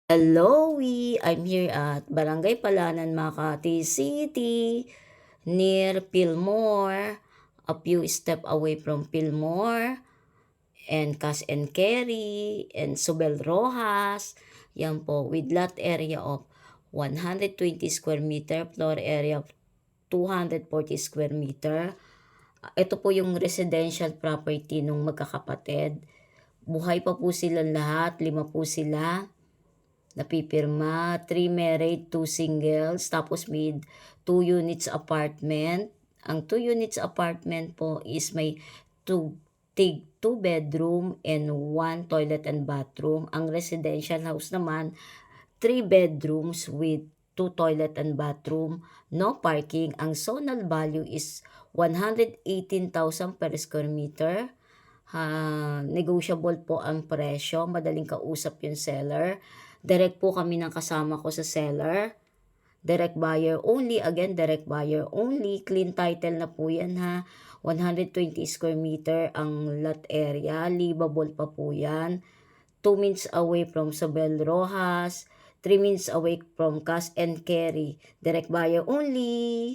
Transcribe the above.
Hello, I'm here at Barangay Palanan, Makati City, near Fillmore, a few step away from Fillmore, and Cash and Carry, and Sobel Rojas. Yan po, with lot area of 120 square meter, floor area of 240 square meter. Ito po yung residential property nung magkakapatid. Buhay pa po silang lahat, 5 po sila. Napipirma, 3 married, 2 singles, tapos with 2 units apartment. Ang 2 units apartment po is may 2 bedroom and 1 toilet and bathroom. Ang residential house naman, 3 bedrooms with 2 toilet and bathroom, no parking. Ang zonal value is 118,000 per square meter. Negotiable po ang presyo, madaling kausap yung seller. Direct po kami ng kasama ko sa seller. Direct buyer only, again direct buyer only. Clean title na po yan ha. 120 square meter ang lot area, livable pa po yan. 2 minutes away from Sobel Rojas, 3 minutes away from Cash and Carry. Direct buyer only.